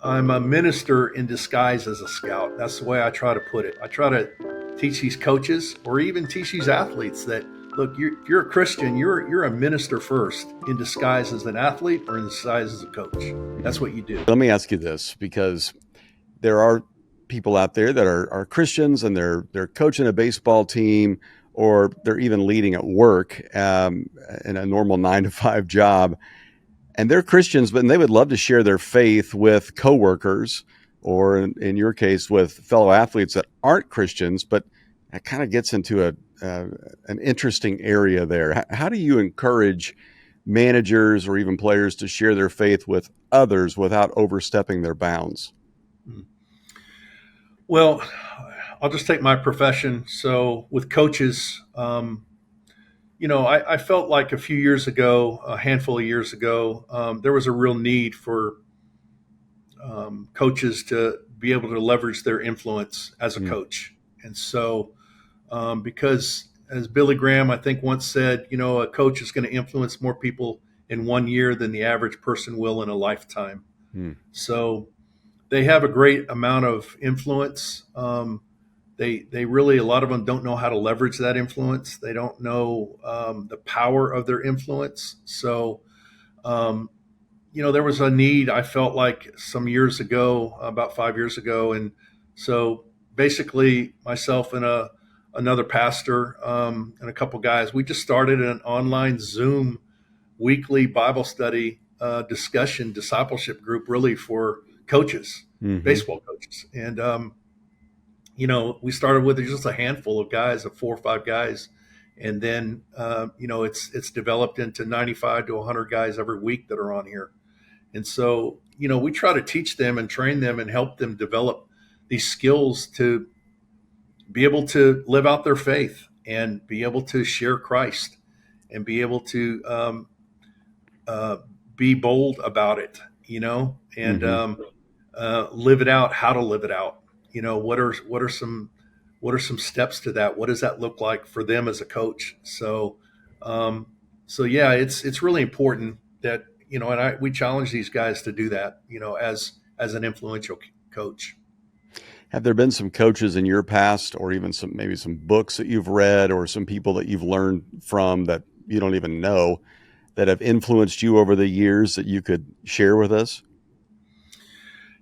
I'm a minister in disguise as a scout. That's the way I try to put it. I try to teach these coaches or even teach these athletes that look, if you're a Christian, you're a minister first in disguise as an athlete or in disguise as a coach. That's what you do. Let me ask you this, because there are people out there that are Christians and they're coaching a baseball team, or they're even leading at work in a normal 9 to 5 job, and they're Christians, but they would love to share their faith with coworkers, or in your case, with fellow athletes that aren't Christians. But that kind of gets into an interesting area there. How do you encourage managers or even players to share their faith with others without overstepping their bounds? Well, I'll just take my profession. So with coaches, I felt like a few years ago, a handful of years ago, there was a real need for coaches to be able to leverage their influence as a Mm. coach. And so, because as Billy Graham, I think, once said, a coach is going to influence more people in 1 year than the average person will in a lifetime. Mm. So they have a great amount of influence. They really, a lot of them don't know how to leverage that influence. They don't know the power of their influence. So, um, there was a need, I felt like, some years ago, about 5 years ago. And so basically myself and another pastor and a couple guys, we just started an online Zoom weekly Bible study discussion discipleship group, really for coaches, Hmm. baseball coaches. And, we started with just a handful of guys, of 4 or 5 guys. And then, it's developed into 95 to 100 guys every week that are on here. And so, we try to teach them and train them and help them develop these skills to be able to live out their faith and be able to share Christ and be able to uh, be bold about it, and Hmm. live it out, how to live it out. What are some steps to that? What does that look like for them as a coach? Um, so yeah, it's really important that, and we challenge these guys to do that, as an influential coach. Have there been some coaches in your past, or even maybe some books that you've read, or some people that you've learned from that you don't even know, that have influenced you over the years that you could share with us?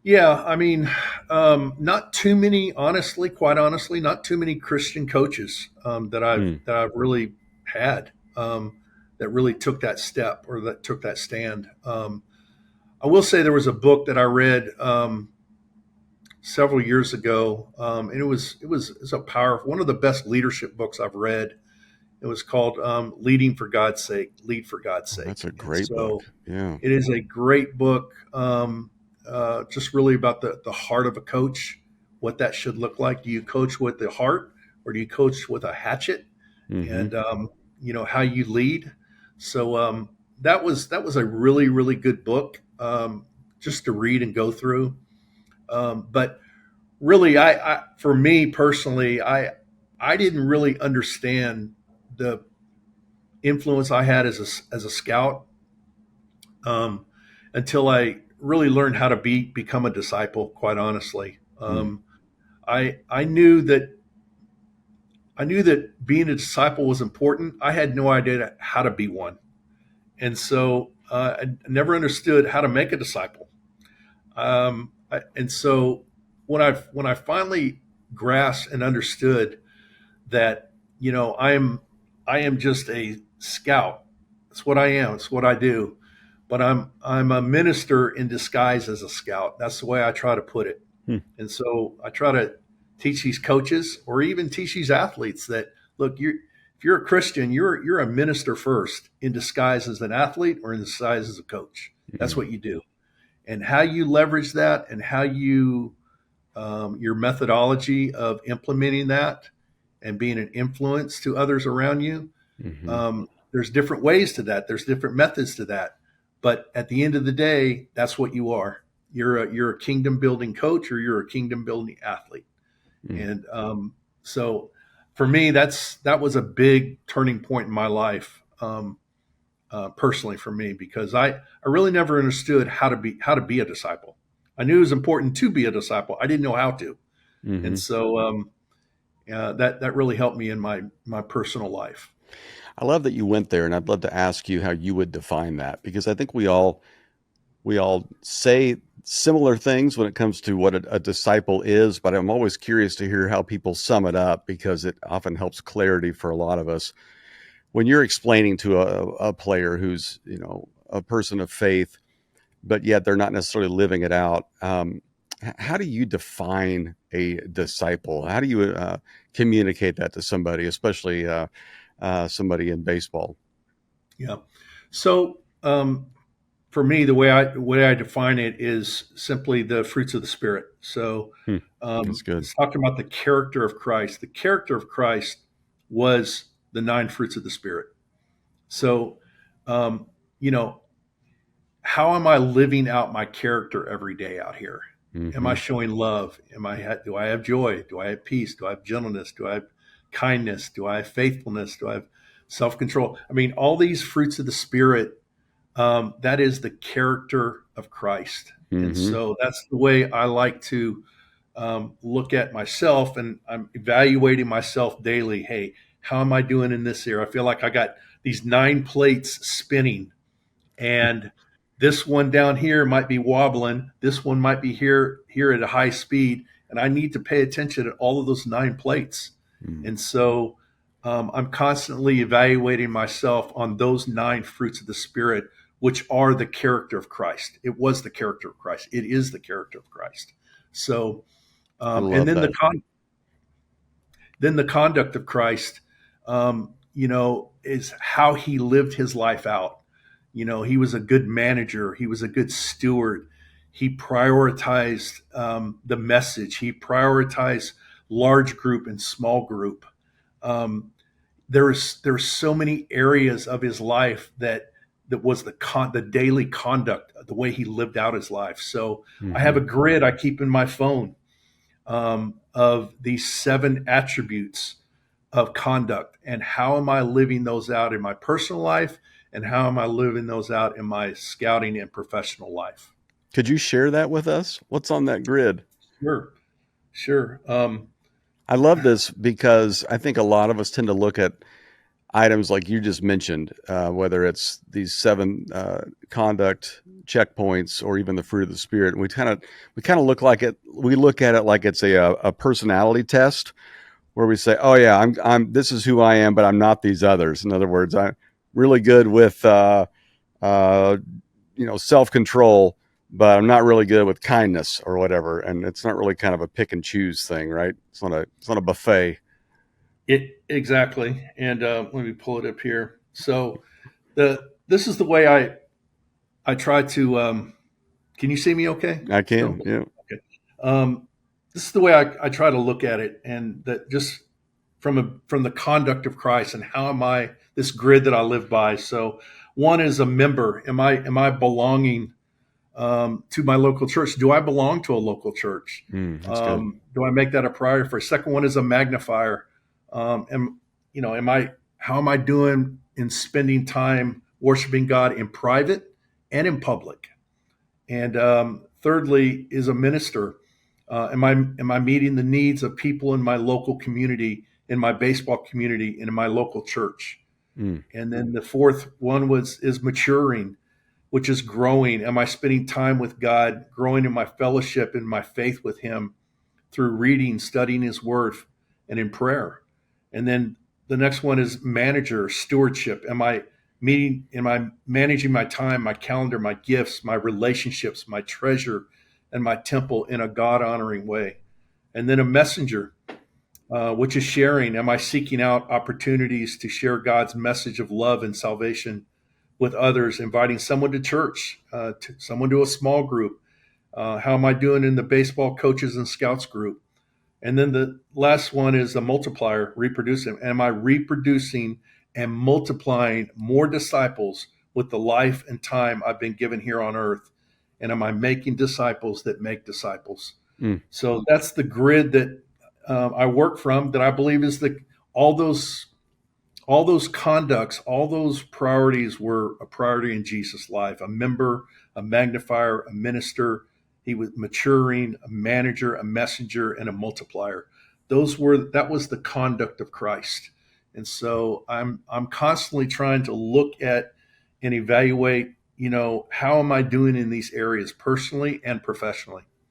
Yeah, I mean, not too many, honestly, quite honestly, not too many Christian coaches Hmm. that I've really had, that really took that step or that took that stand. I will say there was a book that I read several years ago, and it's a powerful, one of the best leadership books I've read. It was called "Leading for God's Sake," Lead for God's Oh, that's sake, a and great book. so Yeah. it is a great book, just really about the heart of a coach, what that should look like. Do you coach with the heart, or do you coach with a hatchet? Hmm. And how you lead. So that was a really really good book, just to read and go through. But really, for me personally, I didn't really understand the influence I had as a scout, um, until I really learned how to become a disciple. Quite honestly, Hmm. I knew that being a disciple was important. I had no idea how to be one, and so I never understood how to make a disciple. And so when I finally grasped and understood that, I am just a scout. That's what I am. It's what I do. But I'm a minister in disguise as a scout. That's the way I try to put it. Hmm. And so I try to teach these coaches or even teach these athletes that look, if you're a Christian, you're a minister first in disguise as an athlete or in disguise as a coach. That's Hmm. what you do. And how you leverage that and how your methodology of implementing that and being an influence to others around you. Hmm. There's different ways to that. There's different methods to that. But at the end of the day, that's what you are. You're a kingdom building coach or you're a kingdom building athlete. Hmm. And so for me, that was a big turning point in my life, personally for me, because I really never understood how to be a disciple. I knew it was important to be a disciple. I didn't know how to, and Hmm. so that really helped me in my personal life. I love that you went there, and I'd love to ask you how you would define that, because I think we all say similar things when it comes to what a disciple is, but I'm always curious to hear how people sum it up, because it often helps clarity for a lot of us. When you're explaining to a player who's, a person of faith, but yet they're not necessarily living it out, how do you define a disciple? How do you communicate that to somebody, especially somebody in baseball? Yeah. So for me, the way I define it is simply the fruits of the spirit. So Hmm, that's good. it's talking about the character of Christ. The character of Christ was the nine fruits of the spirit. So, um, you know, how am I living out my character every day out here? Am I Hmm. showing love? Do I have joy? Do I have peace? Do I have gentleness? Do I have kindness? Do I have faithfulness? Do I have self control? I mean, all these fruits of the spirit, that is the character of Christ. And Hmm. so that's the way I like to look at myself, and I'm evaluating myself daily. Hey, how am I doing in this area? I feel like I got these nine plates spinning, and this one down here might be wobbling. This one might be here at a high speed, and I need to pay attention to all of those nine plates. Hmm. And so I'm constantly evaluating myself on those nine fruits of the Spirit, which are the character of Christ. It was the character of Christ. It is the character of Christ. So, I and love that. then the conduct of Christ, is how he lived his life out. He was a good manager. He was a good steward. He prioritized the message. He prioritized large group and small group. Um, there's so many areas of his life that was the daily conduct, the way he lived out his life. So I have Hmm. a grid I keep in my phone of these seven attributes of conduct, and how am I living those out in my personal life, and how am I living those out in my scouting and professional life. Could you share that with us? What's on that grid? Sure, sure. I love this because I think a lot of us tend to look at items like you just mentioned, whether it's these seven conduct checkpoints or even the fruit of the spirit. And we kind of look like it. We look at it like it's a personality test, where we say, "Oh yeah, I'm this is who I am, but I'm not these others." In other words, I'm really good with uh, self control, but I'm not really good with kindness or whatever. And it's not really kind of a pick and choose thing, right? It's not a buffet. It exactly. And let me pull it up here. So this is the way I try to. Can you see me? Okay. I Still. can, yeah. Okay. Um, this is the way I try to look at it, and that just from the conduct of Christ, and how am I this grid that I live by. So one is a member. Am I belonging to my local church? Do I belong to a local church? That's good. Do I make that a priority? For a second one is a magnifier. Am am I how am I doing in spending time worshiping God in private and in public? And thirdly is a minister. Am I meeting the needs of people in my local community, in my baseball community, and in my local church? Mm, And then the fourth one was is maturing, which is growing. Am I spending time with God, growing in my fellowship and my faith with Him through reading, studying His Word, and in prayer? And then the next one is manager, stewardship. Am I managing my time, my calendar, my gifts, my relationships, my treasure, and my temple in a God honoring way? And then a messenger, which is sharing. Am I seeking out opportunities to share God's message of love and salvation with others, inviting someone to church, someone to a small group? How am I doing in the baseball coaches and scouts group? And then the last one is a multiplier, reproducing. Am I reproducing and multiplying more disciples with the life and time I've been given here on earth? And am I making disciples that make disciples? mm. So that's the grid that I work from. That I believe is the all those all those conducts, all those priorities were a priority in Jesus' life. A member, a magnifier, a minister. He was maturing, a manager, a messenger, and a multiplier. That was the conduct of Christ. And so I'm constantly trying to look at and evaluate, how am I doing in these areas personally and professionally?